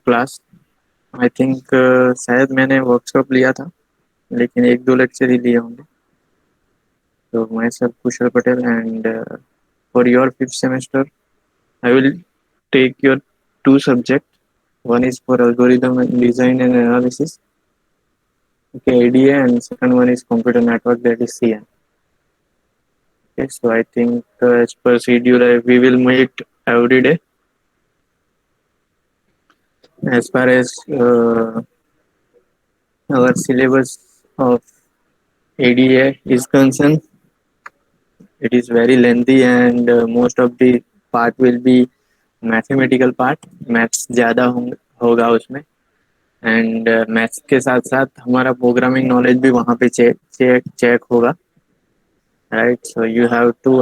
Class. I think शायद मैंने workshop लिया था, लेकिन एक दो लेक्चर ही लिए होंगे। तो my self Kusal Patel, and for your fifth semester I will take your two subject. One is for algorithm and design and analysis, okay, ADA, and second one is computer network, that is CN. Okay, so I think as per schedule, we will meet every day. As far as our syllabus of ADA is concerned, it is very lengthy, and most of the part will be mathematical part. Maths ज़्यादा होगा उसमें, and maths के साथ साथ हमारा programming knowledge भी वहाँ पे चेक चेक चेक होगा, right. So you have to,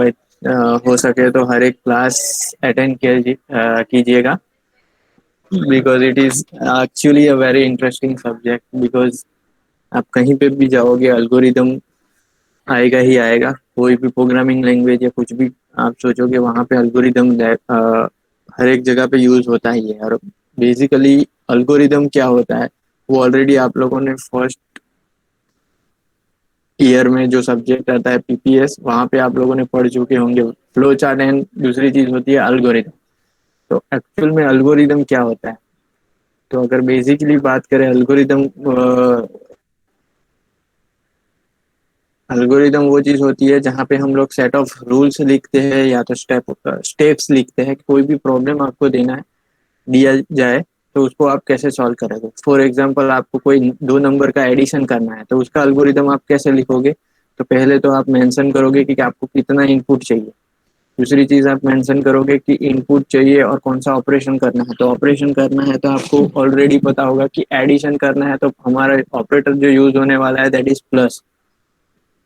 हो सके तो हर एक क्लास अटेंड कीजिएगा, because it is actually a very interesting subject. Because आप कहीं पे भी जाओगे, अल्गोरिदम आएगा ही आएगा। कोई भी प्रोग्रामिंग लैंग्वेज या कुछ भी आप सोचोगे, वहाँ पे अल्गोरिदम हर एक जगह पे यूज होता ही है। और बेसिकली अल्गोरिदम क्या होता है, वो ऑलरेडी आप लोगों ने फर्स्ट ईयर में जो सब्जेक्ट आता है पीपीएस, वहाँ पे आप लोगों ने पढ़ चुके होंगे। फ्लो चार्ट एंड दूसरी चीज होती है अल्गोरिदम। तो एक्चुअल में अल्गोरिदम क्या होता है, तो अगर बेसिकली बात करें अल्गोरिदम, एल्गोरिदम वो चीज होती है जहाँ पे हम लोग सेट ऑफ रूल्स लिखते हैं, या तो स्टेप्स लिखते हैं। कोई भी प्रॉब्लम आपको दिया जाए, तो उसको आप कैसे सॉल्व करोगे। फॉर एग्जांपल, आपको कोई दो नंबर का एडिशन करना है, तो उसका एल्गोरिदम आप कैसे लिखोगे। तो पहले तो आप मेंशन करोगे कि आपको कितना इनपुट चाहिए। दूसरी चीज आप मेंशन करोगे कि इनपुट चाहिए और कौन सा ऑपरेशन करना है। तो ऑपरेशन करना है तो आपको ऑलरेडी पता होगा कि एडिशन करना है, तो हमारा ऑपरेटर जो यूज होने वाला है that is plus.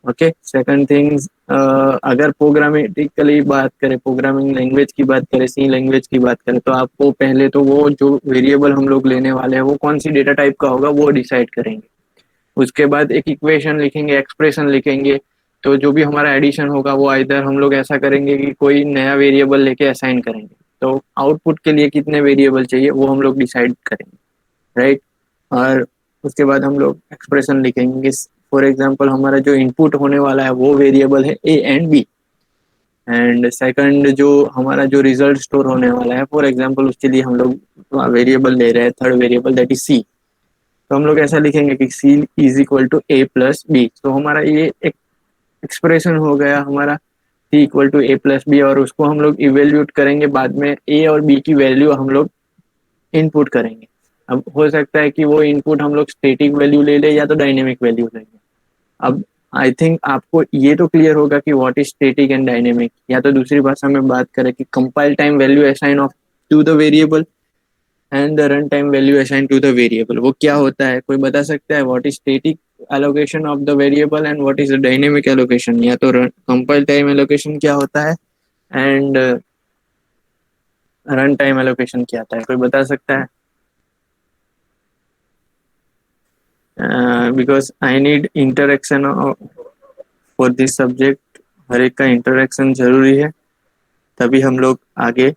Okay, second things, अगर प्रोग्रामेटिकली बात करें, प्रोग्रामिंग लैंग्वेज की बात करें, सी लैंग्वेज की बात करें, तो आपको पहले तो वो जो वेरिएबल हम लोग लेने वाले हैं वो कौन सी डेटा टाइप का होगा वो डिसाइड करेंगे। उसके बाद एक इक्वेशन लिखेंगे, एक्सप्रेशन लिखेंगे। तो जो भी हमारा एडिशन होगा वो इधर हम लोग ऐसा करेंगे कि कोई नया वेरिएबल लेके असाइन करेंगे। तो आउटपुट के लिए कितने वेरिएबल चाहिए वो हम लोग डिसाइड करेंगे, राइट। और उसके बाद हम लोग एक्सप्रेशन लिखेंगे। फॉर एग्जांपल, हमारा जो इनपुट होने वाला है वो वेरिएबल है a and b, and second जो हमारा जो रिजल्ट स्टोर होने वाला है, फॉर एग्जांपल उसके लिए हम लोग वेरिएबल ले रहे हैं, third variable that is C. तो हम लोग ऐसा लिखेंगे कि C is equal to A plus B. तो हमारा ये एक एक्सप्रेशन हो गया हमारा, C equal to A plus B. और उसको हम लोग इवेल्यूट करेंगे, बाद में ए और बी की वैल्यू हम लोग इनपुट करेंगे। अब हो सकता है कि वो इनपुट हम लोग स्टैटिक वैल्यू ले ले या तो डायनेमिक वैल्यू ले लें। अब आई थिंक आपको ये तो क्लियर होगा कि what is static and dynamic, या तो दूसरी भाषा में बात करें कि compile time value assign of to the variable and the run time value assign to the variable. वो क्या होता है, कोई बता सकता है? What is static allocation of the variable and what is the dynamic allocation. या तो कंपाइल टाइम एलोकेशन क्या होता है एंड रन टाइम एलोकेशन क्या होता है, कोई बता सकता है? Because I need interaction for this subject. हर एक का इंटरेक्शन जरूरी है, तभी हम लोग आगे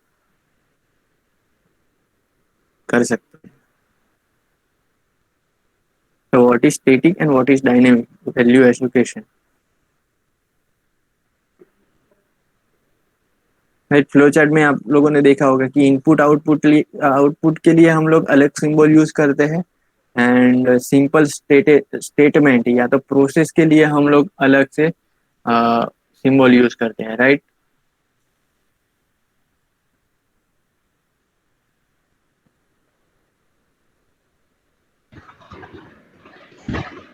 कर सकते हैं। तो what is static and what is dynamic value allocation, right. Flow chart में आप लोगों ने देखा होगा कि इनपुट आउटपुट के लिए हम लोग अलग सिंबल यूज करते हैं, एंड सिंपल स्टेटमेंट या तो प्रोसेस के लिए हम लोग अलग से सिंबल यूज करते हैं, राइट।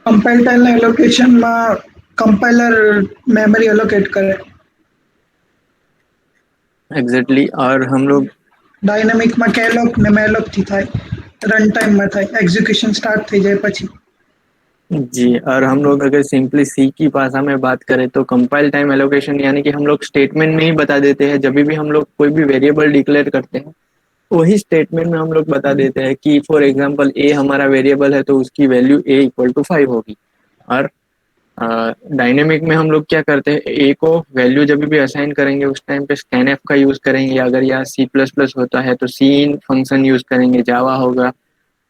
કમ્પાઇલર એલોકેશનમાં કમ્પાઇલર મેમરી એલોકેટ કરે. एग्जैक्टली और हम लोग ડાયનેમિકમાં કેલોક ને મેલોક થી થાય, રન ટાઈમમાં થાય, એક્ઝિક્યુશન સ્ટાર્ટ થઈ જાય પછી. जी, और हम लोग अगर सिंपली सी की भाषा में बात करें तो कंपाइल टाइम एलोकेशन यानी कि हम लोग स्टेटमेंट में ही बता देते हैं। जब भी हम लोग कोई भी वेरिएबल डिक्लेयर करते हैं, वही स्टेटमेंट में हम लोग बता देते हैं कि फॉर एग्जांपल ए हमारा वेरिएबल है तो उसकी वैल्यू ए इक्वल टू 5 होगी। और डायनेमिक में हम लोग क्या करते हैं, ए को वैल्यू जब भी असाइन करेंगे उस टाइम पे स्कैन एफ का यूज करेंगे, अगर यहाँ सी प्लस प्लस होता है तो सी इन फंक्शन यूज करेंगे, जावा होगा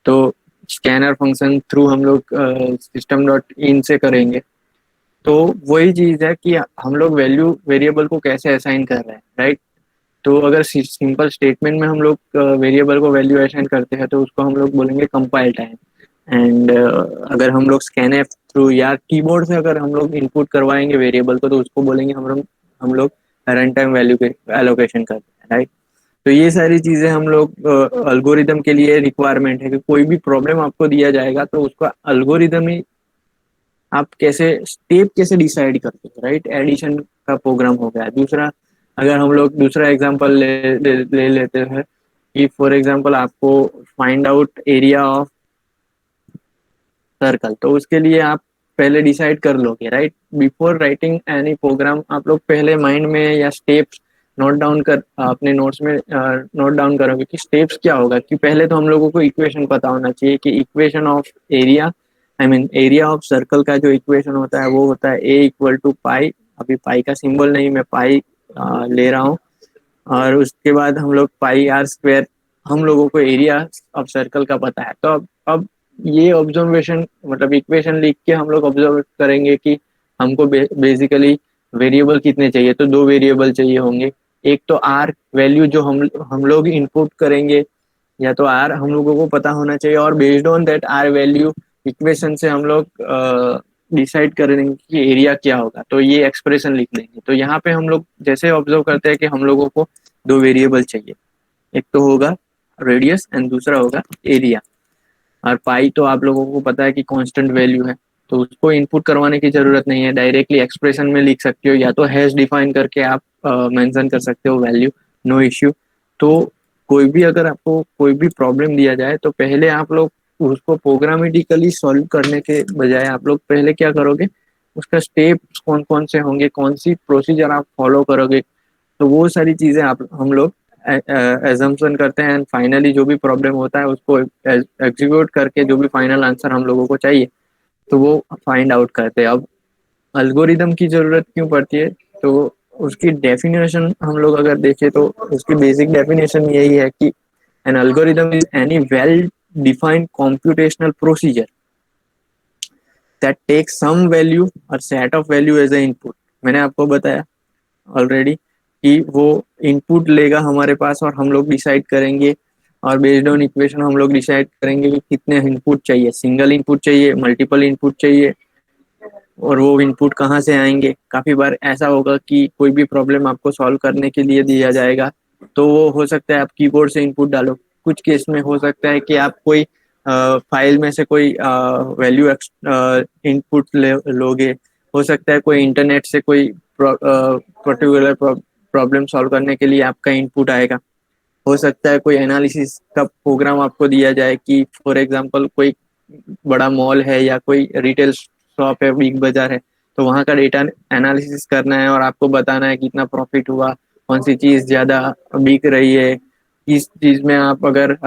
तो स्कैनर फंक्शन थ्रू हम लोग सिस्टम डॉट इन से करेंगे। तो वही चीज है कि हम लोग वैल्यू वेरिएबल को कैसे असाइन कर रहे हैं, राइट। तो अगर सिंपल स्टेटमेंट में हम लोग वेरिएबल को वैल्यू असाइन करते हैं तो उसको हम लोग बोलेंगे कंपाइल टाइम। एंड अगर हम लोग स्कैन एफ थ्रू या कीबोर्ड से अगर हम लोग इनपुट करवाएंगे वेरिएबल को तो उसको बोलेंगे हम लोग रन टाइम वैल्यू के एलोकेशन करते हैं, राइट। तो ये सारी चीजें हम लोग अल्गोरिदम के लिए रिक्वायरमेंट है कि कोई भी प्रॉब्लम आपको दिया जाएगा तो उसका अल्गोरिदम ही आप कैसे स्टेप कैसे डिसाइड करते हो, राइट। एडिशन का प्रोग्राम हो गया। दूसरा, अगर हम लोग दूसरा एग्जांपल ले लेते हैं कि फॉर एग्जांपल आपको find out area of circle, तो उसके लिए आप पहले डिसाइड कर लोगे, right. Before writing any program आप लोग पहले माइंड में या स्टेप्स नोट डाउन कर अपने नोट्स में नोट डाउन करोगे कि स्टेप्स क्या होगा। कि पहले तो हम लोगों को इक्वेशन पता होना चाहिए कि equation of area, I mean area of circle का जो इक्वेशन होता है वो होता है ए इक्वल टू पाई। अभी पाई का सिंबल नहीं, मैं पाई ले रहा हूँ। और उसके बाद हम लोग पाई आर स्क्वायर, हम लोगों को एरिया ऑफ सर्कल का पता है। तो अब ये ऑब्जर्वेशन मतलब इक्वेशन लिख के हम लोग ऑब्जर्व करेंगे कि हमको बेसिकली वेरिएबल कितने चाहिए। तो दो वेरिएबल चाहिए होंगे, एक तो आर वैल्यू जो हम लोग इनपुट करेंगे, या तो आर हम लोगों को पता होना चाहिए और based on that r value equation से हम लोग डिसाइड करेंगे कि एरिया क्या होगा। तो ये एक्सप्रेशन लिख लेंगे। तो यहाँ पे हम लोग जैसे ऑब्जर्व करते हैं कि हम लोगों को दो वेरिएबल चाहिए, एक तो होगा रेडियस एंड दूसरा होगा एरिया। और पाई तो आप लोगों को पता है कि कांस्टेंट वैल्यू है, तो उसको इनपुट करवाने की जरूरत नहीं है, डायरेक्टली एक्सप्रेशन में लिख सकते हो या तो हैश डिफाइन करके आप मेंशन कर सकते हो वैल्यू, नो इश्यू। तो कोई भी अगर आपको कोई भी प्रॉब्लम दिया जाए तो पहले आप लोग उसको प्रोग्रामेटिकली सॉल्व करने के बजाय आप लोग पहले क्या करोगे, उसका स्टेप्स कौन कौन से होंगे, कौन सी प्रोसीजर आप फॉलो करोगे, तो वो सारी चीजें आप हम लोग एजम्पशन करते हैं। एंड फाइनली जो भी प्रॉब्लम होता है उसको एग्जीक्यूट करके जो भी फाइनल आंसर हम लोगों को चाहिए तो वो फाइंड आउट करते हैं। अब अल्गोरिदम की जरूरत क्यों पड़ती है, तो उसकी डेफिनेशन हम लोग अगर देखें तो उसकी बेसिक डेफिनेशन यही है कि an algorithm is any well defined computational procedure that takes some value or set of value as a input। मैंने आपको बताया ऑलरेडी कि वो इनपुट लेगा हमारे पास और हम लोग डिसाइड करेंगे, और बेस्ड ऑन इक्वेशन हम लोग डिसाइड करेंगे कि कितने इनपुट चाहिए, सिंगल इनपुट चाहिए, मल्टीपल इनपुट चाहिए, और वो इनपुट कहाँ से आएंगे। काफी बार ऐसा होगा कि कोई भी प्रॉब्लम आपको सॉल्व करने के लिए दिया जाएगा तो वो हो सकता है आप कीबोर्ड से इनपुट डालो, कुछ केस में हो सकता है कि आप कोई फाइल में से कोई वैल्यू इनपुट लोगे, हो सकता है कोई इंटरनेट से कोई पर्टिकुलर प्रॉब्लम सॉल्व करने के लिए आपका इनपुट आएगा, हो सकता है कोई एनालिसिस का प्रोग्राम आपको दिया जाए कि फॉर एग्जांपल कोई बड़ा मॉल है या कोई रिटेल शॉप है, बिग बाजार है, तो वहाँ का डेटा एनालिसिस करना है और आपको बताना है कितना प्रॉफिट हुआ, कौन सी चीज़ ज़्यादा बिक रही है, किस चीज़ में आप अगर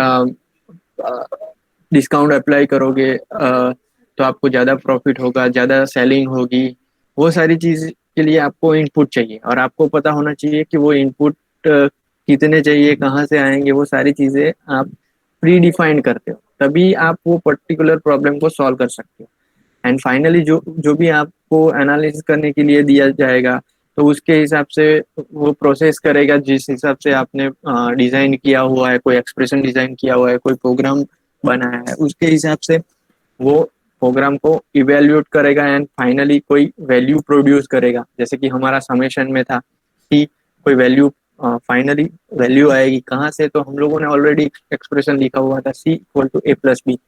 डिस्काउंट अप्लाई करोगे तो आपको ज़्यादा प्रॉफिट होगा, ज़्यादा सेलिंग होगी। वो सारी चीज़ के लिए आपको इनपुट चाहिए और आपको पता होना चाहिए कि वो इनपुट कितने चाहिए, कहाँ से आएंगे, वो सारी चीज़ें आप प्री डिफाइंड करते हो, तभी आप वो पर्टिकुलर प्रॉब्लम को सॉल्व कर सकते हो। एंड फाइनली जो जो भी आपको एनालिसिस करने के लिए दिया जाएगा तो उसके हिसाब से वो प्रोसेस करेगा, जिस हिसाब से आपने डिजाइन किया हुआ है, कोई एक्सप्रेशन डिजाइन किया हुआ है, कोई प्रोग्राम बनाया है, उसके हिसाब से वो प्रोग्राम को इवेल्युएट करेगा एंड फाइनली कोई वैल्यू प्रोड्यूस करेगा। जैसे कि हमारा समेशन में था कि कोई वैल्यू फाइनली वैल्यू आएगी कहाँ से, तो हम लोगों ने ऑलरेडी एक्सप्रेशन लिखा हुआ था C equal to A plus B.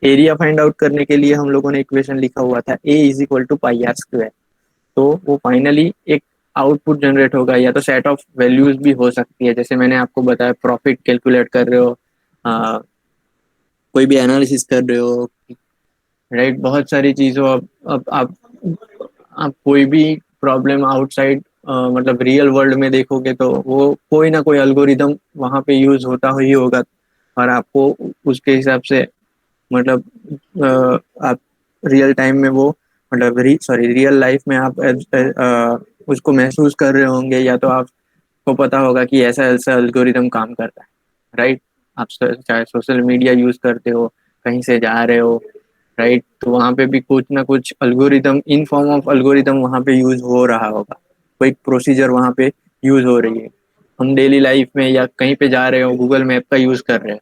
Area find out करने के लिए हम लोगों ने इक्वेशन लिखा हुआ था A is equal to pi r square. तो वो फाइनली एक आउटपुट जनरेट होगा, या तो सेट ऑफ वैल्यूज भी हो सकती है, जैसे मैंने आपको बताया प्रॉफिट कैलकुलेट कर रहे हो, आ, कोई भी एनालिसिस कर रहे हो, राइट। बहुत सारी चीज़ों अब आप कोई भी प्रॉब्लम आउटसाइड मतलब रियल वर्ल्ड में देखोगे तो वो कोई ना कोई अल्गोरिदम वहाँ पे यूज होता ही होगा, और आपको उसके हिसाब से मतलब आप रियल टाइम में वो मतलब रियल लाइफ में आप उसको महसूस कर रहे होंगे, या तो आपको पता होगा कि ऐसा ऐसा एल्गोरिदम काम करता है, राइट। आप चाहे सोशल मीडिया यूज करते हो, कहीं से जा रहे हो, राइट, तो वहां पे भी कुछ ना कुछ algorithm, in form of algorithm वहां पे यूज हो रहा होगा, कोई प्रोसीजर वहां पे यूज हो रही है। हम डेली लाइफ में या कहीं पे जा रहे हो, गूगल मैप का यूज कर रहे हैं।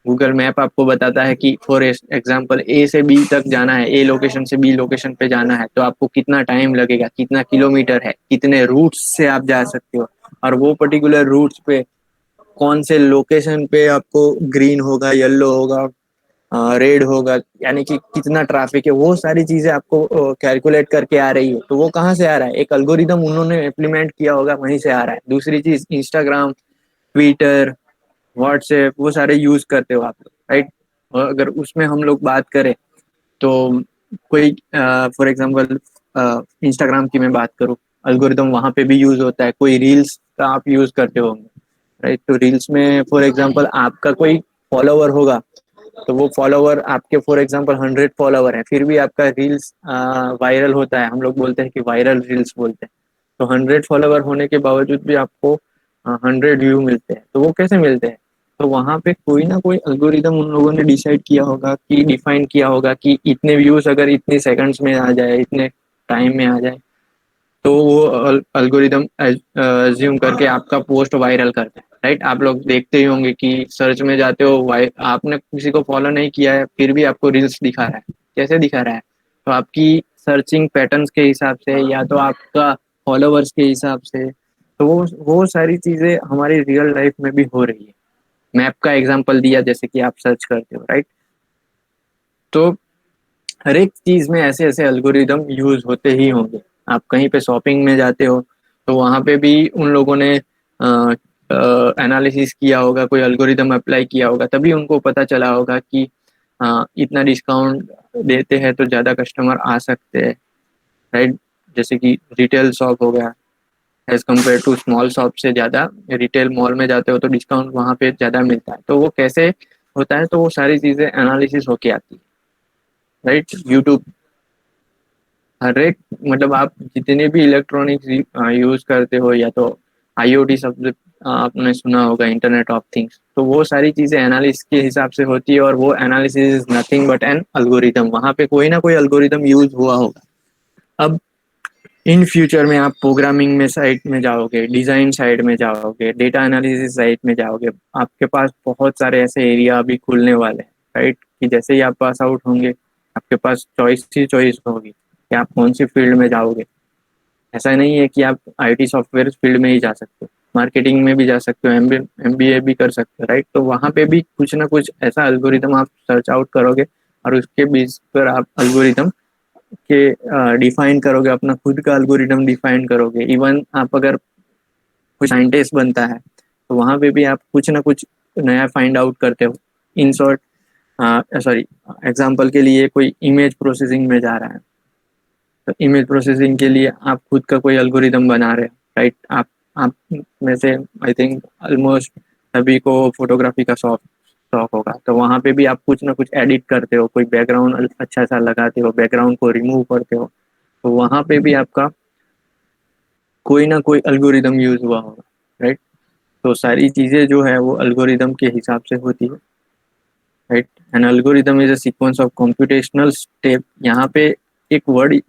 गूगल मैप आपको बताता है कि फॉर एग्जाम्पल ए से बी तक जाना है, ए लोकेशन से बी लोकेशन पे जाना है, तो आपको कितना टाइम लगेगा, कितना किलोमीटर है, कितने रूट्स से आप जा सकते हो, और वो पर्टिकुलर रूट्स पे कौन से लोकेशन पे आपको ग्रीन होगा, येलो होगा, रेड होगा, यानी कि कितना ट्रैफिक है, वो सारी चीजें आपको कैलकुलेट करके आ रही है। तो वो कहाँ से आ रहा है? एक अल्गोरिदम उन्होंने इम्प्लीमेंट किया होगा, वहीं से आ रहा है। दूसरी चीज, इंस्टाग्राम, ट्विटर, व्हाट्सएप, वो सारे यूज करते हो आप लोग, राइट। और अगर उसमें हम लोग बात करें तो कोई फॉर एग्जांपल इंस्टाग्राम की मैं बात करूँ, अल्गोरिदम वहां पे भी यूज होता है। कोई रील्स का आप यूज करते होंगे, राइट। तो रील्स में फॉर एग्जांपल आपका कोई फॉलोवर होगा, तो वो फॉलोवर आपके फॉर एग्जांपल 100 फॉलोवर है, फिर भी आपका रील्स वायरल होता है। हम लोग बोलते हैं कि वायरल रील्स बोलते हैं। तो 100 फॉलोवर होने के बावजूद भी आपको 100 व्यू मिलते हैं। तो वो कैसे मिलते हैं? तो वहां पे कोई ना कोई अल्गोरिदम उन लोगों ने डिसाइड किया होगा, कि डिफाइन किया होगा कि इतने व्यूज अगर इतने सेकंड्स में आ जाए, इतने टाइम में आ जाए, तो वो अल्गोरिदम अज्यूम करके आपका पोस्ट वायरल करता है, राइट। आप लोग देखते ही होंगे कि सर्च में जाते हो, आपने किसी को फॉलो नहीं किया है, फिर भी आपको रील्स दिखा रहा है। कैसे दिखा रहा है? तो आपकी सर्चिंग पैटर्न्स के हिसाब से, या तो आपका फॉलोवर्स के हिसाब से। तो वो सारी चीजें हमारी रियल लाइफ में भी हो रही है। मैप का एग्जांपल दिया, जैसे कि आप सर्च करते हो, राइट। तो हर एक चीज में ऐसे ऐसे एल्गोरिदम यूज होते ही होंगे। आप कहीं पे शॉपिंग में जाते हो, तो वहां पे भी उन लोगों ने एनालिसिस किया होगा, कोई एल्गोरिदम अप्लाई किया होगा, तभी उनको पता चला होगा कि इतना डिस्काउंट देते हैं तो ज्यादा कस्टमर आ सकते हैं, राइट। जैसे कि रिटेल शॉप हो गया, as compare to small shop से ज्यादा रिटेल मॉल में जाते हो तो डिस्काउंट वहां पे ज्यादा मिलता है। तो वो कैसे होता है? तो वो सारी चीजें एनालिसिस होके आती है, राइट। यूट्यूब, हर एक, मतलब आप जितने भी इलेक्ट्रॉनिक्स यूज करते हो, या तो आईओटी शब्द आपने सुना होगा, इंटरनेट ऑफ थिंग्स, तो वो सारी चीजें एनालिसिस के हिसाब से होती है। और वो analysis is nothing but an algorithm. वहां पे कोई ना कोई अल्गोरिदम यूज हुआ होगा। अब इन फ्यूचर में आप प्रोग्रामिंग में साइड में जाओगे, डिजाइन साइड में जाओगे, डेटा एनालिसिस साइड में जाओगे, आपके पास बहुत सारे ऐसे एरिया अभी खुलने वाले हैं, राइट। कि जैसे ही आप पास आउट होंगे, आपके पास चॉइस ही चॉइस होगी कि आप कौन सी फील्ड में जाओगे। ऐसा नहीं है कि आप आईटी सॉफ्टवेयर फील्ड में ही जा सकते हो, मार्केटिंग में भी जा सकते हो, एमबीए भी कर सकते हो, राइट। तो वहां पे भी कुछ ना कुछ ऐसा एल्गोरिदम आप सर्च आउट करोगे, और उसके बेस पर आप एल्गोरिदम के डिफाइन करोगे, अपना खुद का एल्गोरिदम डिफाइन करोगे। इवन आप अगर कोई साइंटिस्ट बनता है, तो वहां पे भी आप कुछ ना कुछ नया फाइंड आउट करते हो। इन शॉर्ट, सॉरी, एग्जाम्पल के लिए कोई इमेज प्रोसेसिंग में जा रहा है, तो इमेज प्रोसेसिंग के लिए आप खुद का कोई एल्गोरिदम बना रहे हो, राइट। आप में से आई थिंक ऑलमोस्ट सभी को फोटोग्राफी का शौक शौक होगा। तो वहां पे भी आप कुछ ना कुछ एडिट करते हो, कोई बैकग्राउंड अच्छा सा लगाते हो, बैकग्राउंड को रिमूव करते हो। तो वहां पे भी आपका कोई ना कोई अल्गोरिदम यूज हुआ होगा, राइट। तो सारी चीजें जो है वो अल्गोरिदम के हिसाब से होती है, right. An algorithm is a sequence of computational step. यहाँ पे एक वर्ड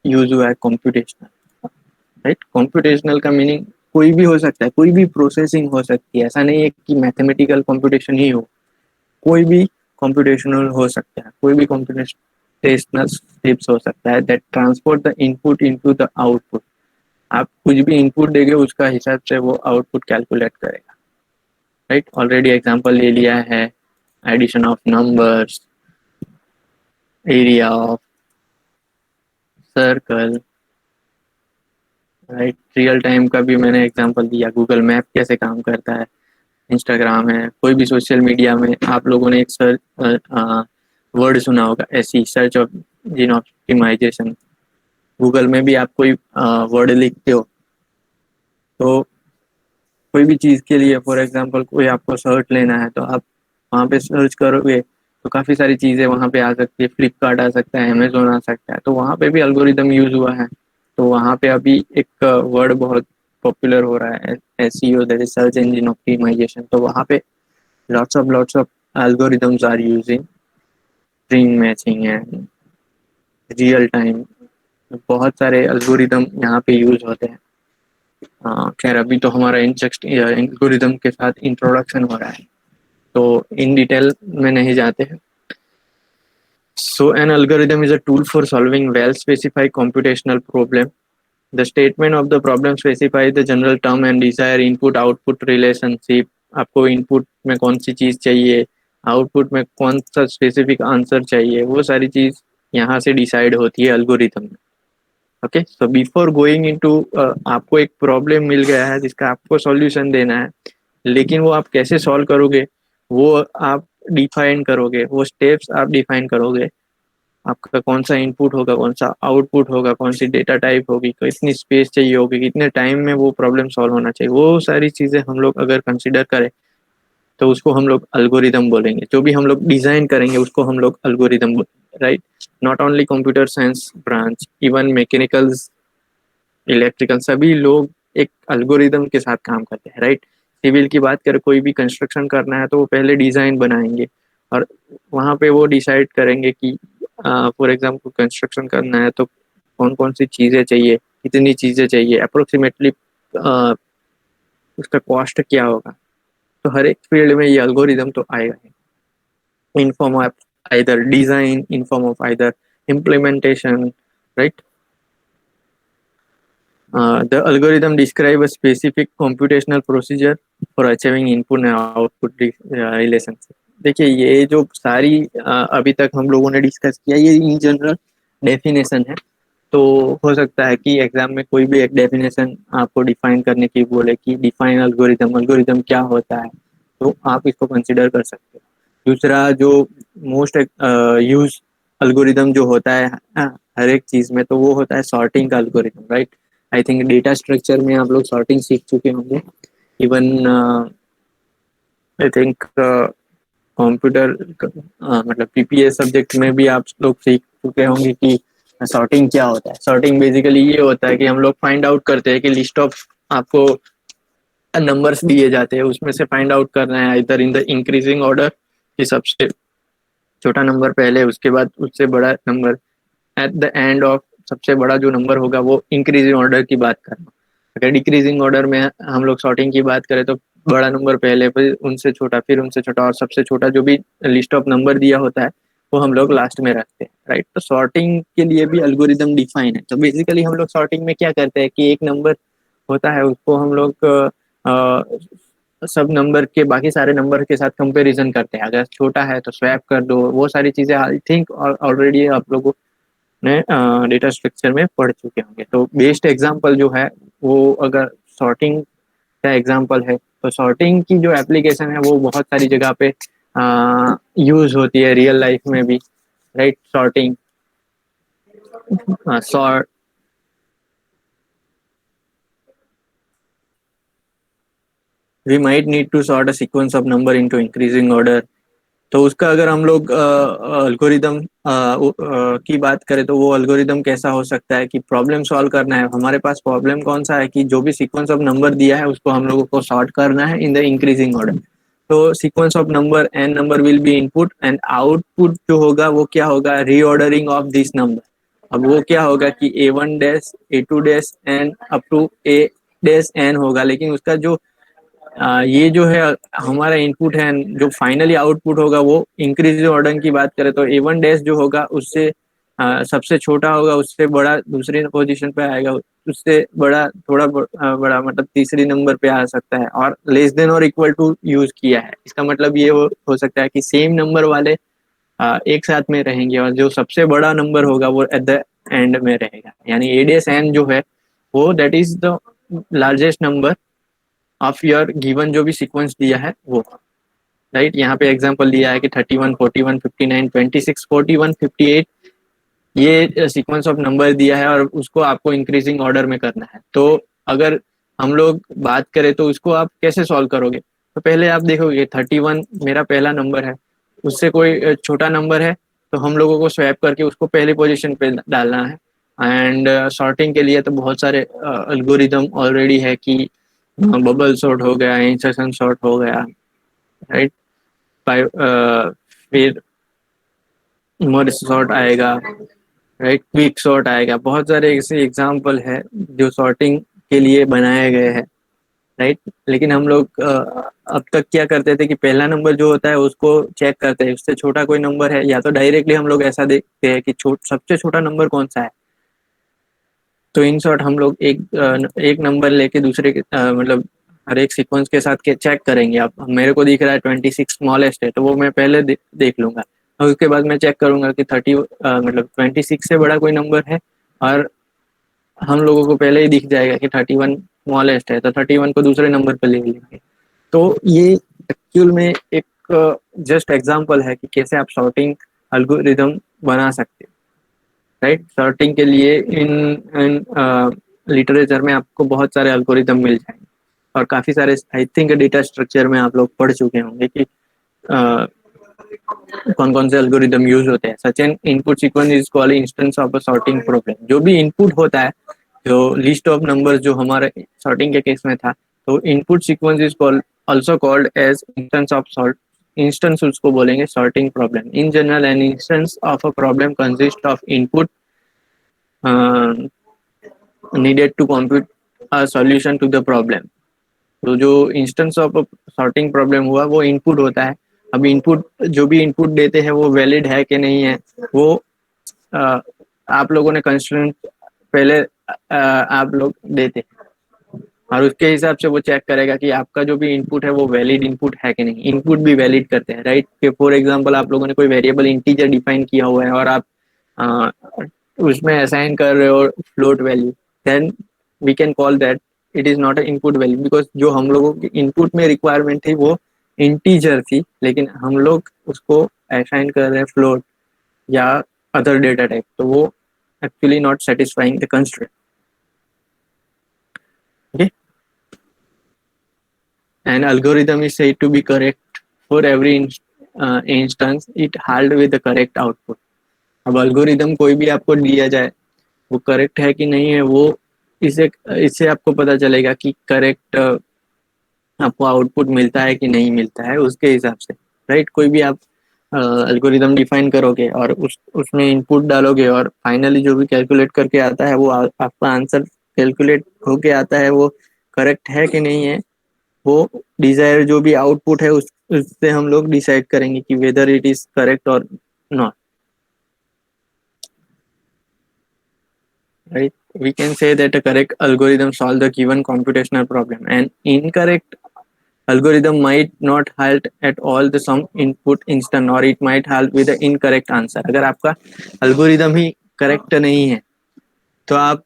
यूज हुआ है, कंप्यूटेशनल, राइट। कंप्यूटेशनल का मीनिंग कोई भी हो सकता है, कोई भी प्रोसेसिंग हो सकती है। ऐसा नहीं है कि मैथमेटिकल कंप्यूटेशन ही हो, कोई भी कंप्यूटेशनल हो सकता है, कोई भी कंप्यूटेशनल स्टेप्स हो सकता है that transport the input into the output. आप कुछ भी इनपुट देंगे, उसका हिसाब से वो आउटपुट कैलकुलेट करेगा, राइट। ऑलरेडी एग्जांपल ले लिया है, addition of numbers, area of circle, right. Real time का भी मैंने एग्जांपल दिया, गूगल मैप कैसे काम करता है, इंस्टाग्राम है, कोई भी सोशल मीडिया में आप लोगों ने एक सर्च वर्ड सुना होगा, ऐसी search of engine optimization. Google में भी आप कोई वर्ड लिखते हो, तो कोई भी चीज़ के लिए फॉर एग्जांपल कोई आपको शर्ट लेना है, तो आप वहाँ पे सर्च करोगे, तो काफ़ी सारी चीज़ें वहाँ पे आ सकती है, फ्लिपकार्ट आ सकता है, अमेजोन आ सकता है, तो वहाँ पे भी एल्गोरिदम यूज़ हुआ है। तो वहाँ पे अभी एक वर्ड बहुत पॉपुलर हो रहा है, SEO, that is search engine optimization. तो वहाँ पे lots of algorithms are using string matching and real time, बहुत सारे एल्गोरिदम यहाँ पे यूज होते हैं। खैर अभी तो हमारा एल्गोरिदम के साथ इंट्रोडक्शन हो रहा है, तो इन डिटेल में नहीं जाते हैं। So an algorithm is a tool for solving well-specified computational problem. The statement of the problem specifies the general term and desired input-output relationship. आपको इनपुट में कौन सी चीज़ चाहिए, आउटपुट में कौन सा स्पेसिफिक आंसर चाहिए, वो सारी चीज़ यहाँ से डिसाइड होती है एल्गोरिथम में। Okay, so before going into, आपको एक प्रॉब्लम मिल गया है जिसका आपको सॉल्यूशन देना है, लेकिन वो आप कैसे सॉल्व करोगे वो आप डिफाइन करोगे, वो स्टेप्स आप डिफाइन करोगे। आपका कौन सा इनपुट होगा, कौन सा आउटपुट होगा, कौन सी डेटा टाइप होगी, कितनी स्पेस चाहिए होगी, कितने टाइम में वो प्रॉब्लम सॉल्व होना चाहिए, वो सारी चीज़ें हम लोग अगर कंसिडर करें तो उसको हम लोग एल्गोरिदम बोलेंगे। जो भी हम लोग डिज़ाइन करेंगे उसको हम लोग एल्गोरिदम बोलेंगे, right. Not only computer science branch, even mechanicals, electrical, सभी लोग एक एल्गोरिदम के साथ काम करते हैं, राइट। सिविल की बात करें, कोई भी कंस्ट्रक्शन करना है तो वो पहले डिज़ाइन बनाएंगे और वहाँ पे वो डिसाइड करेंगे कि फॉर एग्जांपल कंस्ट्रक्शन करना है तो कौन कौन सी चीज़ें चाहिए, कितनी चीज़ें चाहिए, अप्रोक्सीमेटली उसका कॉस्ट क्या होगा। तो हर एक फील्ड में ये एल्गोरिदम तो आएगा ही, in form of either design, in form of either implementation, right. The algorithm describe a specific computational procedure for achieving input and output relationship. देखिए ये जो सारी अभी तक हम लोगों ने डिस्कस किया, ये इन जनरल डेफिनेशन है। तो हो सकता है कि एग्जाम में कोई भी एक डेफिनेशन आपको डिफाइन करने की बोले कि डिफाइन एल्गोरिदम, एल्गोरिदम क्या होता है, तो आप इसको कंसिडर कर सकते हो। दूसरा जो मोस्ट यूज एल्गोरिदम जो होता है हर एक चीज़ में, तो वो होता है सॉर्टिंग का algorithm, right. I think data structure में आप लोग सॉर्टिंग सीख चुके होंगे। इवन आई थिंक कंप्यूटर मतलब पीपीएस सब्जेक्ट में भी आप लोग सीख चुके होंगे कि सॉर्टिंग क्या होता है। सॉर्टिंग बेसिकली ये होता है कि हम लोग फाइंड आउट करते हैं कि लिस्ट ऑफ आपको नंबर्स दिए जाते हैं, उसमें से फाइंड आउट करना है इधर इन द इंक्रीजिंग ऑर्डर, कि सबसे छोटा नंबर पहले, उसके बाद उससे बड़ा number at the end of, सबसे बड़ा जो नंबर होगा वो इंक्रीजिंग ऑर्डर की बात करना। अगर डिक्रीजिंग ऑर्डर में हम लोग सॉर्टिंग की बात करें तो बड़ा नंबर पहले, फिर उनसे छोटा, फिर उनसे छोटा, और सबसे छोटा जो भी लिस्ट ऑफ नंबर दिया होता है वो हम लोग लास्ट में रखते हैं, राइट। तो सॉर्टिंग के लिए भी एल्गोरिदम डिफाइन है। तो बेसिकली हम लोग सॉर्टिंग में क्या करते हैं कि एक नंबर होता है उसको हम लोग सब नंबर के बाकी सारे नंबर के साथ कंपैरिजन करते हैं। अगर छोटा है तो स्वैप कर दो, वो सारी चीज़ें आई थिंक ऑलरेडी आप लोगों ने डेटा स्ट्रक्चर में पढ़ चुके होंगे। तो बेस्ट एग्जांपल जो है वो अगर सॉर्टिंग का एग्जांपल है, तो सॉर्टिंग की जो एप्लीकेशन है वो बहुत सारी जगह पे यूज होती है रियल लाइफ में भी, right. Sorting, sort, we might need to sort a sequence of number into increasing order. तो उसका अगर हम लोग एल्गोरिदम की बात करें तो वो एल्गोरिदम कैसा हो सकता है कि प्रॉब्लम सॉल्व करना है। हमारे पास प्रॉब्लम कौन सा है कि जो भी सीक्वेंस ऑफ नंबर दिया है उसको हम लोगों को सॉर्ट करना है इन द इंक्रीजिंग ऑर्डर। तो sequence of number n number will be input and output जो होगा वो क्या होगा, रीऑर्डरिंग ऑफ दिस नंबर। अब वो क्या होगा कि A one dash, A two dash N up to A dash N होगा, लेकिन उसका जो ये जो है हमारा इनपुट है, जो फाइनली आउटपुट होगा वो इंक्रीज ऑर्डर की बात करें तो ए वन डैश जो होगा उससे सबसे छोटा होगा, उससे बड़ा दूसरी पोजीशन पे आएगा, उससे बड़ा थोड़ा बड़ा मतलब तीसरी नंबर पे आ सकता है, और लेस देन और इक्वल टू यूज किया है। इसका मतलब ये हो सकता है कि सेम नंबर वाले एक साथ में रहेंगे और जो सबसे बड़ा नंबर होगा वो एट द एंड में रहेगा। यानी ए डैश एन जो है वो that is the largest number of your given जो भी सीक्वेंस दिया है वो, राइट। यहाँ पे एग्जांपल दिया है कि 31, 41, 59, 26, 41, 58, ये सीक्वेंस ऑफ नंबर दिया है और उसको आपको इंक्रीजिंग ऑर्डर में करना है। तो अगर हम लोग बात करें तो उसको आप कैसे सॉल्व करोगे, तो पहले आप देखोगे 31 मेरा पहला नंबर है, उससे कोई छोटा नंबर है तो हम लोगों को स्वैप करके उसको पहली पोजीशन पे डालना है। एंड सॉर्टिंग के लिए तो बहुत सारे एल्गोरिदम ऑलरेडी है कि बबल सॉर्ट हो गया, इंसर्शन सॉर्ट हो गया, राइट। फिर मर्ज सॉर्ट आएगा, राइट, क्विक सॉर्ट आएगा। बहुत सारे ऐसे एग्जाम्पल है जो सॉर्टिंग के लिए बनाए गए हैं, राइट। लेकिन हम लोग अब तक क्या करते थे कि पहला नंबर जो होता है उसको चेक करते हैं, उससे छोटा कोई नंबर है या तो डायरेक्टली हम लोग ऐसा देखते हैं कि सबसे छोटा नंबर कौन सा है। तो इन शॉर्ट हम लोग एक नंबर लेके दूसरे मतलब हर एक सीक्वेंस के साथ के चेक करेंगे। अब मेरे को दिख रहा है 26 स्मॉलेस्ट है तो वो मैं पहले देख लूंगा, और उसके बाद मैं चेक करूंगा कि 30 मतलब 26 से बड़ा कोई नंबर है। और हम लोगों को पहले ही दिख जाएगा कि 31 स्मॉलेस्ट है तो 31 को दूसरे नंबर पर ले लेंगे। तो ये एक्चुअल में एक जस्ट एग्जांपल है कि कैसे आप सॉर्टिंग एल्गोरिदम बना सकते हैं, राइट। सॉर्टिंग के लिए इन इन लिटरेचर में आपको बहुत सारे एल्गोरिदम मिल जाएंगे, और काफी सारे आई थिंक डेटा स्ट्रक्चर में आप लोग पढ़ चुके होंगे कि कौन कौन से एल्गोरिदम यूज होते हैं। Such an input sequence is called instance of a sorting problem. जो भी इनपुट होता है, जो लिस्ट ऑफ नंबर्स जो हमारे सॉर्टिंग के केस में था, तो input sequence is called also called as instance of sort. Instance उसको बोलेंगे sorting problem. In general an instance of a problem consist of input needed to compute a solution to the problem। तो जो instance of sorting problem हुआ वो input होता है। अब input जो भी इनपुट देते हैं वो वैलिड है कि नहीं है, वो आप लोगों ने कंस्ट्रेंट पहले आप लोग देते हैं, और उसके हिसाब से वो चेक करेगा कि आपका जो भी इनपुट है वो वैलिड इनपुट है कि नहीं। इनपुट भी वैलिड करते हैं, राइट। कि फॉर एग्जांपल आप लोगों ने कोई वेरिएबल इंटीजर डिफाइन किया हुआ है और आप अ, उसमें असाइन कर रहे हो float value, then we can call that it is not a input value, because जो हम लोगों की इनपुट में रिक्वायरमेंट थी वो इंटीजर थी, लेकिन हम लोग उसको असाइन कर रहे हैं फ्लोट या अदर डेटा टाइप, तो वो actually not satisfying the constraint. Okay, an algorithm is said to be correct for every instance it held with the correct output। अब algorithm कोई भी आपको दिया जाए वो करेक्ट है कि नहीं है, वो इसे इससे आपको पता चलेगा कि करेक्ट आपको आउटपुट मिलता है कि नहीं मिलता है उसके हिसाब से, राइट। कोई भी आप एल्गोरिदम डिफाइन करोगे और उसमें इनपुट डालोगे और फाइनली जो भी कैलकुलेट करके आता है वो आपका आंसर कैलकुलेट होके आता है, वो करेक्ट है कि नहीं है, वो डिजायर जो भी आउटपुट है उससे हम लोग डिसाइड करेंगे कि वेदर इट इज करेक्ट और not, right. We can say that a correct algorithm solve the given computational problem. An incorrect algorithm might not halt at all the some input instant, or it might halt with the incorrect answer। अगर आपका algorithm ही correct नहीं है तो आप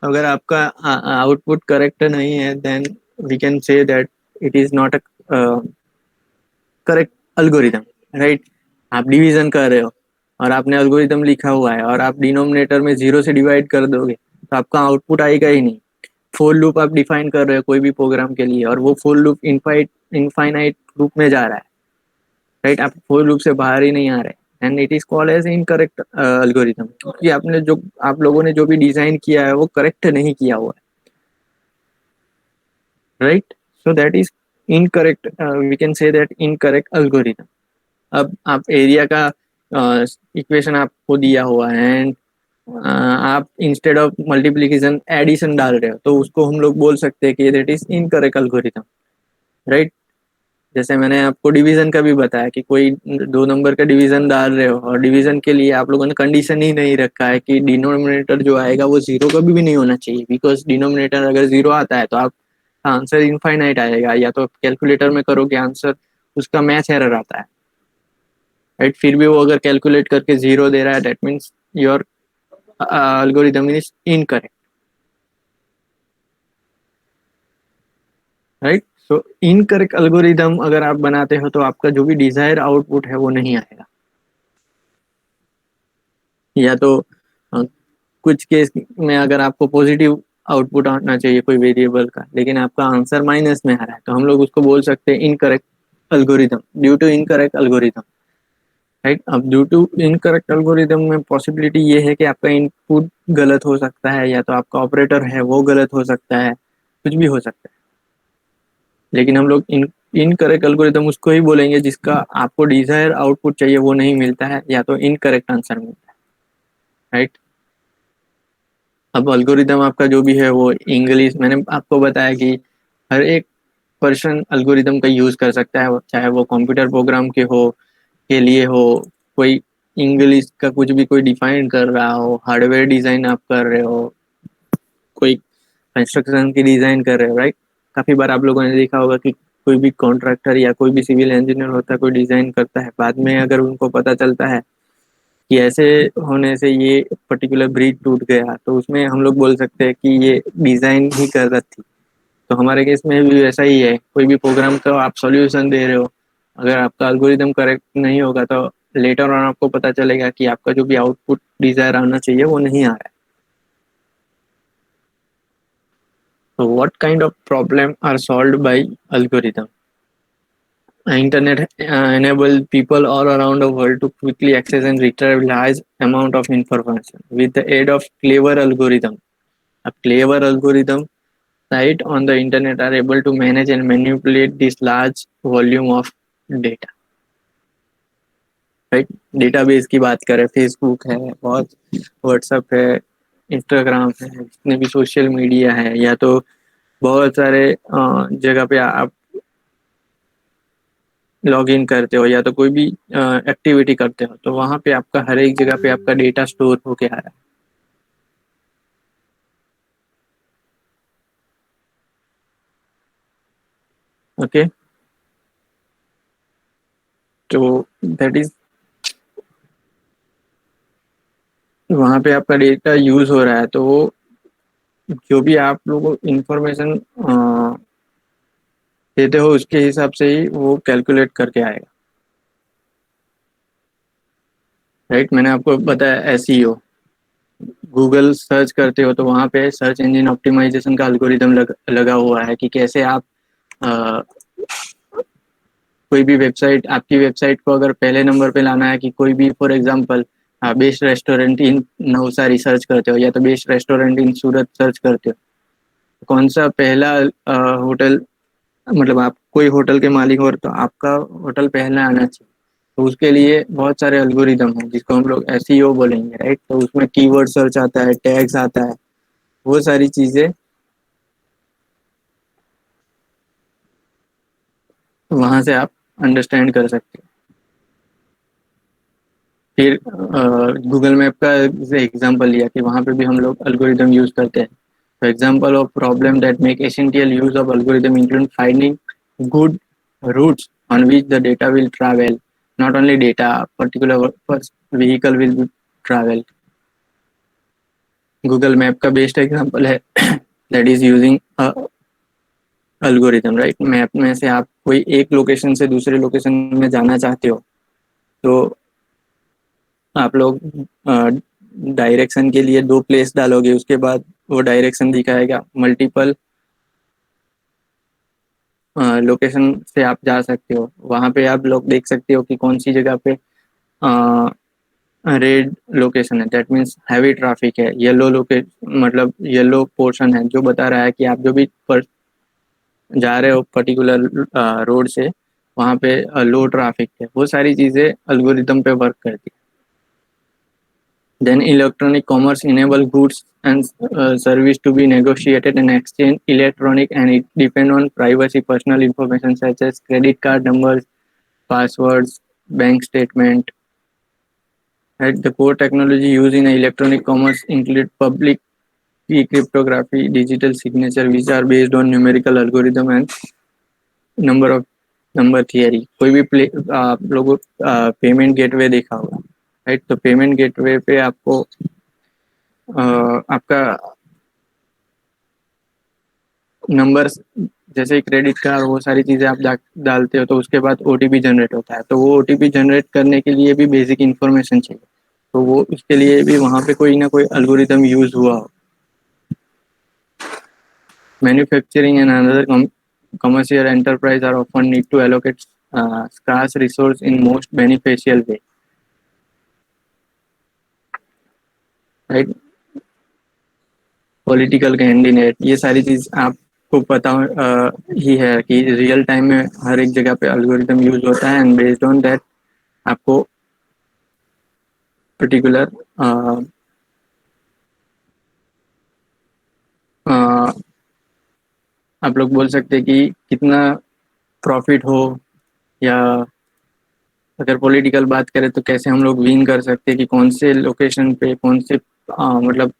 अगर आपका output correct नहीं है, then we can say that it is not a correct algorithm, right. आप डिवीजन कर रहे हो और आपने अल्गोरिदम लिखा हुआ है और आप डिनोमिनेटर में 0 से डिवाइड कर दोगे तो आपका आउटपुट आएगा ही नहीं। फोर लूप आप डिफाइन कर रहे हो कोई भी प्रोग्राम के लिए और वो फोर लूप इनफाइनाइट लूप में जा रहा है, राइट। आप फोर लूप से बाहर ही नहीं आ रहे, and it is called as incorrect algorithm, क्योंकि आपने जो आप लोगों ने जो भी डिजाइन किया है वो करेक्ट नहीं किया हुआ है, right. So that is incorrect, we can say that incorrect algorithm. अब आप एरिया का इक्वेशन आपको दिया हुआ है एंड आप इंस्टेड ऑफ मल्टीप्लीकेशन एडिशन डाल रहे हो, तो उसको हम लोग बोल सकते हैं कि that is incorrect algorithm, right. जैसे मैंने आपको डिवीजन का भी बताया कि कोई दो नंबर का डिवीजन डाल रहे हो और डिवीजन के लिए आप लोगों ने कंडीशन ही नहीं रखा है कि डिनोमिनेटर जो आएगा वो जीरो कभी भी नहीं होना चाहिए, बिकॉज डिनोमिनेटर अगर जीरो आता है तो आप आंसर इनफाइनाइट आएगा, या तो कैलकुलेटर में करोगे आंसर उसका मैथ एरर आता है, राइट। फिर भी वो अगर कैलकुलेट करके जीरो दे रहा है, that means your algorithm is incorrect, right. So incorrect algorithm अगर आप बनाते हो तो आपका जो भी डिजायर आउटपुट है वो नहीं आएगा, या तो कुछ केस में अगर आपको पॉजिटिव आउटपुट आना चाहिए कोई वेरिएबल का, लेकिन आपका आंसर माइनस में आ रहा है, तो हम लोग उसको बोल सकते हैं incorrect algorithm, due to incorrect algorithm, right. अब ड्यू टू इनकरेक्ट एल्गोरिदम में पॉसिबिलिटी ये है कि आपका इनपुट गलत हो सकता है, या तो आपका ऑपरेटर है वो गलत हो सकता है, कुछ भी हो सकता है। लेकिन हम लोग इनकरेक्ट एल्गोरिदम उसको ही बोलेंगे जिसका आपको डिजायर आउटपुट चाहिए वो नहीं मिलता है, या तो इनकरेक्ट आंसर मिलता है, राइट। अब एल्गोरिदम आपका जो भी है वो इंग्लिश, मैंने आपको बताया कि हर एक पर्सन एल्गोरिदम का यूज कर सकता है, चाहे वो कंप्यूटर प्रोग्राम के लिए हो, कोई इंग्लिश का कुछ भी कोई डिफाइन कर रहा हो, हार्डवेयर डिजाइन आप कर रहे हो, कोई कंस्ट्रक्शन की डिजाइन कर रहे हो, राइट। काफी बार आप लोगों ने देखा होगा कि कोई भी कॉन्ट्रैक्टर या कोई भी सिविल इंजीनियर होता है, कोई डिजाइन करता है, बाद में अगर उनको पता चलता है कि ऐसे होने से ये पर्टिकुलर ब्रिज टूट गया, तो उसमें हम लोग बोल सकते हैं कि ये डिजाइन ही गलत थी। तो हमारे केस में भी वैसा ही है, कोई भी प्रोग्राम का आप सॉल्यूशन दे रहे हो, अगर आपका एल्गोरिदम करेक्ट नहीं होगा तो लेटर ऑन आपको पता चलेगा कि आपका जो भी आउटपुट डिजायर आना चाहिए वो नहीं आ रहा है। तो what kind of problem are solved by algorithm? Internet enable people all around the world to quickly access and retrieve large amount of information with the aid of clever algorithm. A clever algorithm site on the internet are able to manage and manipulate this large volume of data. Right, database की बात करें, Facebook है, बहुत WhatsApp है, Instagram है, जितने भी social media है, या तो बहुत सारे जगह पे आप लॉग इन करते हो, या तो कोई भी एक्टिविटी करते हो, तो वहां पे आपका हर एक जगह पे आपका डेटा स्टोर होके आ रहा है। ओके, तो दैट इज, वहां पे आपका डेटा यूज हो रहा है, तो वो जो भी आप लोगों को इंफॉर्मेशन देते हो उसके हिसाब से ही वो कैलकुलेट करके आएगा, राइट। मैंने आपको बताया एसईओ, गूगल सर्च करते हो तो वहाँ पे सर्च इंजन ऑप्टिमाइजेशन का एल्गोरिदम लगा हुआ है कि कैसे आप अ, कोई भी वेबसाइट, आपकी वेबसाइट को अगर पहले नंबर पे लाना है, कि कोई भी for example best restaurant in Navsari search करते हो, या तो best restaurant in Surat search करते हो, कौन सा पहला होटल, मतलब आप कोई होटल के मालिक हो तो आपका होटल पहला आना चाहिए। तो उसके लिए बहुत सारे एल्गोरिदम हैं जिसको हम लोग एसईओ बोलेंगे, राइट। तो उसमें कीवर्ड सर्च आता है, टैग्स आता है, वो सारी चीजें वहां से आप अंडरस्टैंड कर सकते हो। फिर गूगल मैप का एग्जांपल लिया कि वहां पे भी हम लोग एल्गोरिदम यूज करते हैं। तो example of problem that make essential use of algorithm include finding good routes on which the data will travel, not only data, particular vehicle will be travel. Google map का best example है that is using algorithm, right. Map में से आप कोई एक location से दूसरे location में जाना चाहते हो, तो आप लोग डायरेक्शन के लिए दो प्लेस डालोगे, उसके बाद वो डायरेक्शन दिखाएगा, मल्टीपल लोकेशन से आप जा सकते हो। वहाँ पे आप लोग देख सकते हो कि कौन सी जगह पे रेड लोकेशन है, दैट मीन्स हैवी ट्रैफिक है। येलो लोकेशन मतलब येलो पोर्शन है जो बता रहा है कि आप जो भी जा रहे हो पर्टिकुलर रोड से, वहाँ पे लो ट्रैफिक है। वो सारी चीज़ें अल्गोरिदम पे वर्क करती है। Then electronic commerce enable goods and service to be negotiated and exchange electronic and it depend on privacy personal information such as credit card numbers, passwords, bank statement. Right? The core technology used in electronic commerce include public key cryptography, digital signature, which are based on numerical algorithm and number of number theory. कोई भी आप लोगों payment gateway देखा होगा, right. तो payment gateway पे आपको आपका नंबर, जैसे क्रेडिट कार्ड, वो सारी चीज़ें आप डालते हो तो उसके बाद ओटीपी जनरेट होता है। तो वो ओटीपी जनरेट करने के लिए भी बेसिक इन्फॉर्मेशन चाहिए, तो वो उसके लिए भी वहाँ पे कोई ना कोई एल्गोरिदम यूज हुआ हो। Manufacturing and another commercial enterprise are often need to allocate scarce resource in most beneficial way, right? Political candidate, ये सारी चीज आपको पता ही है कि रियल टाइम में हर एक जगह पे अल्गोरिथम यूज होता है, एंड बेस्ड ऑन दैट आपको पर्टिकुलर आप लोग बोल सकते हैं कि कितना प्रॉफिट हो, या अगर पॉलिटिकल बात करें तो कैसे हम लोग विन कर सकते हैं, कि कौन से लोकेशन पे कौन से मतलब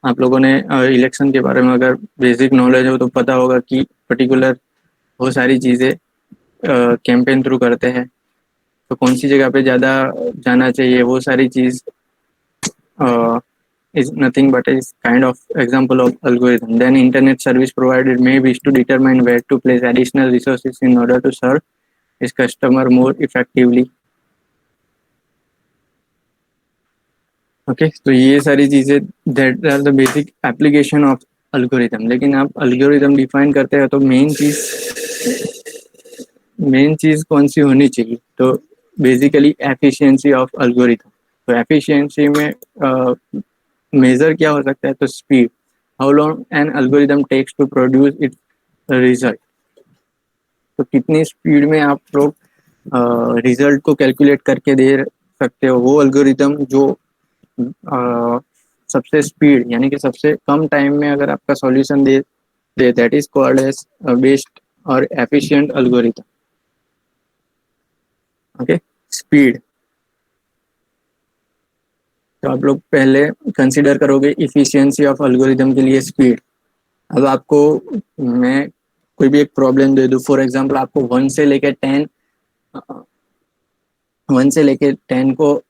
आप लोगों ने इलेक्शन के बारे में अगर बेसिक नॉलेज हो तो पता होगा कि पर्टिकुलर वो सारी चीज़ें कैंपेन थ्रू करते हैं, तो कौन सी जगह पे ज़्यादा जाना चाहिए, वो सारी चीज़ is nothing but is kind of example of algorithm. Then internet service provider may wish to determine where to place additional resources in order to serve its customer more effectively. Okay तो ये सारी चीज़ें that are the basic application of algorithm. लेकिन आप algorithm define करते हैं तो main चीज़ कौन सी होनी चाहिए, तो बेसिकली एफिशिएंसी ऑफ अल्गोरिथम। तो एफिशिएंसी में मेजर क्या हो सकता है, तो speed, how long an algorithm takes to produce its result. तो कितनी स्पीड में आप लोग रिजल्ट को कैलकुलेट करके दे सकते हो, वो अल्गोरिथम जो सबसे स्पीड यानी कि सबसे कम टाइम में अगर आपका सॉल्यूशन दे दे that is called as best और एफिशिएंट अल्गोरिथम। ओके, स्पीड, तो आप लोग पहले कंसीडर करोगे इफिशियंसी ऑफ एल्गोरिथम के लिए स्पीड। अब आपको मैं कोई भी एक प्रॉब्लम दे दूं, फॉर एग्जांपल आपको 1 से लेके 10 को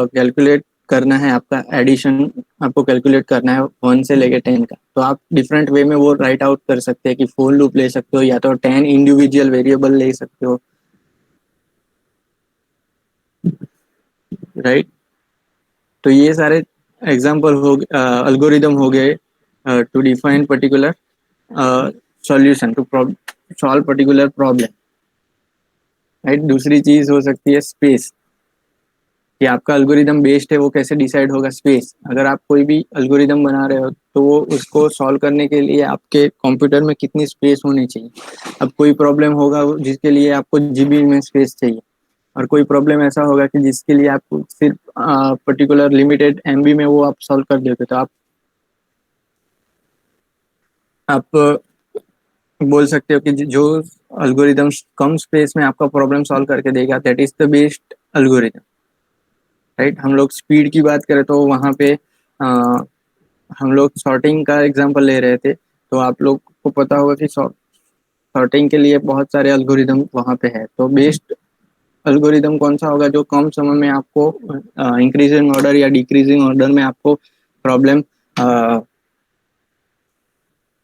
कैलकुलेट करना है, आपका एडिशन आपको कैलकुलेट करना है 1 से लेके 10 का, तो आप डिफरेंट वे में वो राइट आउट कर सकते हैं कि फॉर लूप ले सकते हो या तो 10 इंडिविजुअल वेरिएबल ले सकते हो, राइट। तो ये सारे एग्जांपल हो अल्गोरिदम हो गए to define particular solution to solve particular problem, right. दूसरी चीज हो सकती है स्पेस, कि आपका अल्गोरिदम बेस्ड है वो कैसे डिसाइड होगा, स्पेस। अगर आप कोई भी अल्गोरिदम बना रहे हो तो वो उसको सॉल्व करने के लिए आपके कंप्यूटर में कितनी स्पेस होनी चाहिए। अब कोई प्रॉब्लम होगा जिसके लिए आपको जीबी में स्पेस चाहिए, और कोई प्रॉब्लम ऐसा होगा कि जिसके लिए आपको सिर्फ पर्टिकुलर लिमिटेड एमबी में वो आप सॉल्व कर देते, तो आप बोल सकते हो कि जो अल्गोरिदम कम स्पेस में आपका प्रॉब्लम सॉल्व करके देगा that is the best algorithm, right. हम लोग स्पीड की बात करें तो वहाँ पे हम लोग सॉर्टिंग का एग्जांपल ले रहे थे, तो आप लोग को पता होगा कि सॉर्टिंग के लिए बहुत सारे अल्गोरिदम वहाँ पे है, तो बेस्ट अल्गोरिदम कौन सा होगा जो कम समय में आपको इंक्रीजिंग ऑर्डर या डिक्रीजिंग ऑर्डर में आपको प्रॉब्लम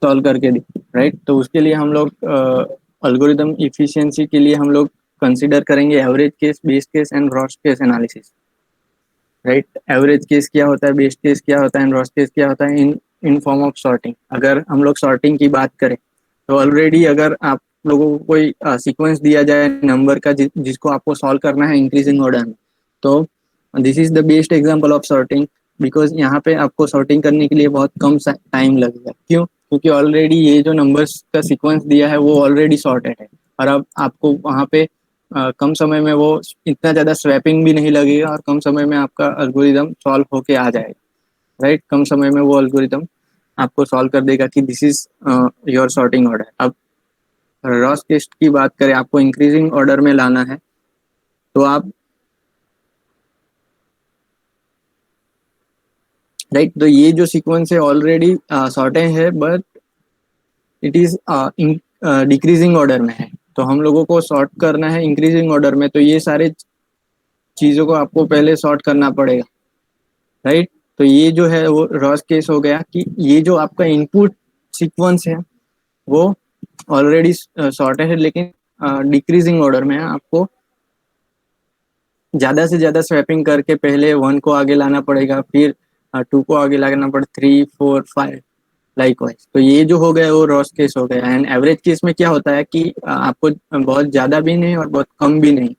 सॉल्व करके दी, राइट। तो उसके लिए हम लोग अल्गोरिदम इफिशियंसी के लिए हम लोग कंसीडर करेंगे average case, best case and worst case analysis, right. Average case क्या होता है, बेस्ट केस क्या होता है एंड वर्स्ट केस क्या होता है इन फॉर्म ऑफ सॉर्टिंग। अगर हम लोग सॉर्टिंग की बात करें तो ऑलरेडी अगर आप लोगों को कोई सीक्वेंस दिया जाए नंबर का जिसको आपको सॉल्व करना है इंक्रीजिंग ऑर्डर में, तो this is the best example of sorting, because यहाँ पे आपको सॉर्टिंग करने के लिए बहुत कम टाइम लगेगा। क्यों? क्योंकि ऑलरेडी ये जो नंबर्स का सीक्वेंस दिया है वो ऑलरेडी सॉर्टेड है, और अब आपको वहाँ पे कम समय में वो इतना ज़्यादा स्वैपिंग भी नहीं लगेगा, और कम समय में आपका एल्गोरिदम सॉल्व होके आ जाएगा, राइट। कम समय में वो एल्गोरिदम आपको सॉल्व कर देगा कि this is your sorting order. अब रॉस टेस्ट की बात करें, आपको इंक्रीजिंग ऑर्डर में लाना है, तो आप राइट तो ये जो सीक्वेंस है ऑलरेडी सॉर्टेड है, but it is decreasing order में है, तो हम लोगों को सॉर्ट करना है इंक्रीजिंग ऑर्डर में, तो ये सारे चीज़ों को आपको पहले सॉर्ट करना पड़ेगा, राइट। तो ये जो है वो रॉस केस हो गया कि ये जो आपका इनपुट सीक्वेंस है वो ऑलरेडी सॉर्टेड है, लेकिन डिक्रीजिंग ऑर्डर में है। आपको ज़्यादा से ज़्यादा स्वैपिंग करके पहले 1 को आगे लाना पड़ेगा, फिर 2 को आगे लाना पड़ेगा, 3, 4, 5, लाइकवाइज। तो ये जो हो गया वो रॉस केस हो गया। एंड एवरेज केस में क्या होता है कि आपको बहुत ज़्यादा भी नहीं और बहुत कम भी नहीं,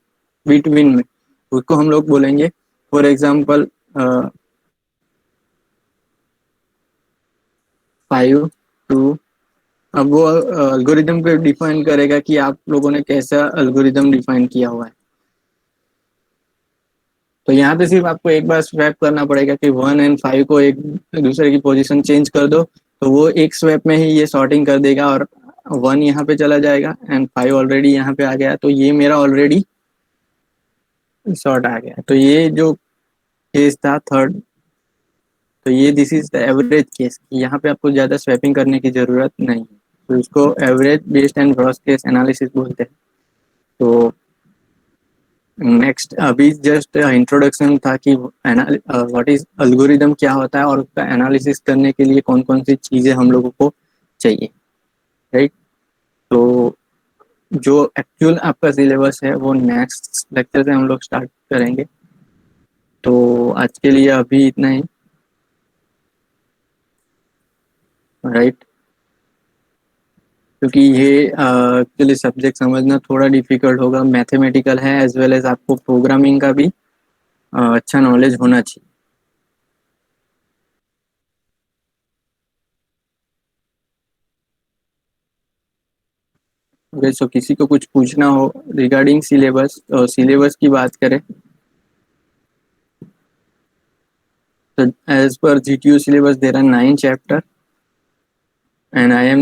बिटवीन में, उसको हम लोग बोलेंगे फॉर एग्जांपल 5 2। अब वो अल्गोरिदम पे डिफाइन करेगा कि आप लोगों ने कैसा अल्गोरिदम डिफाइन किया हुआ है। तो यहाँ पे सिर्फ आपको एक बार स्वैप करना पड़ेगा कि 1 और 5 को एक दूसरे की पोजीशन चेंज कर दो, तो वो एक स्वैप में ही ये सॉर्टिंग कर देगा और 1 यहाँ पे चला जाएगा एंड 5 ऑलरेडी यहाँ पे आ गया, तो ये मेरा ऑलरेडी सॉर्ट आ गया। तो ये जो केस था थर्ड, तो ये this is the average case. यहाँ पे आपको ज़्यादा स्वैपिंग करने की ज़रूरत नहीं है, तो इसको average based and gross case analysis बोलते हैं। तो नेक्स्ट अभी जस्ट इंट्रोडक्शन था कि व्हाट इज अल्गोरिदम क्या होता है और उसका एनालिसिस करने के लिए कौन कौन सी चीज़ें हम लोगों को चाहिए, राइट। तो जो एक्चुअल आपका सिलेबस है वो नेक्स्ट लेक्चर से हम लोग स्टार्ट करेंगे। तो आज के लिए अभी इतना ही, राइट। क्योंकि ये एक्चुअली सब्जेक्ट समझना थोड़ा डिफिकल्ट होगा, मैथमेटिकल है एज वेल एज आपको प्रोग्रामिंग का भी अच्छा नॉलेज होना चाहिए। ओके, सो किसी को कुछ पूछना हो रिगार्डिंग सिलेबस, तो सिलेबस की बात करें तो as per GTU syllabus there are 9 chapter and I am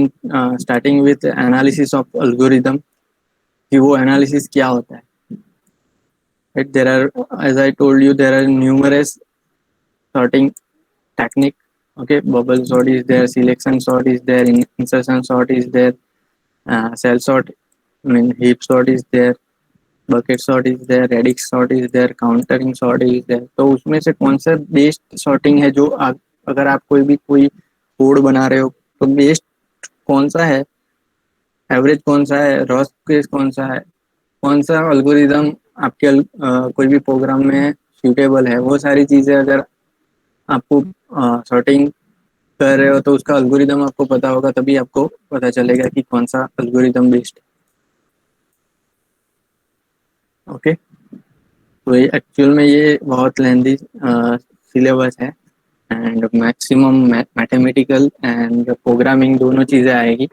starting with analysis of algorithm, कि वो एनालिसिस क्या होता है, right? There are, as I told you, there are numerous sorting technique. Okay, bubble sort is there, selection sort is there, insertion sort is there, cell sort, I mean heap sort is there, bucket sort is there, radix sort is there, counting sort is there. तो उसमें से कौन सा best sorting है जो अगर आप कोई कोड बना रहे हो तो बेस्ट कौन सा है, एवरेज कौन सा है, रॉस केस कौन सा है, कौन सा अल्गोरिदम आपके कोई भी प्रोग्राम में सूटेबल है, वो सारी चीज़ें अगर आपको सॉर्टिंग कर रहे हो तो उसका अल्गोरिदम आपको पता होगा, तभी आपको पता चलेगा कि कौन सा अल्गोरिदम बेस्ट है। ओके, तो ये एक्चुअल में ये बहुत लेंदी सिलेबस है and maximum mathematical and programming दोनों चीज़ें आएगी।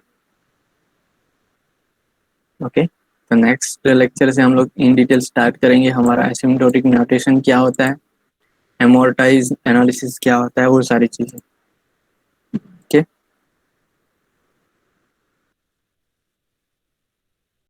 ओके, तो नेक्स्ट लेक्चर से हम लोग इन डिटेल स्टार्ट करेंगे हमारा एसिम्प्टोटिक नोटेशन क्या होता है, एमोर्टाइज एनालिसिस क्या होता है, वो सारी चीज़ें।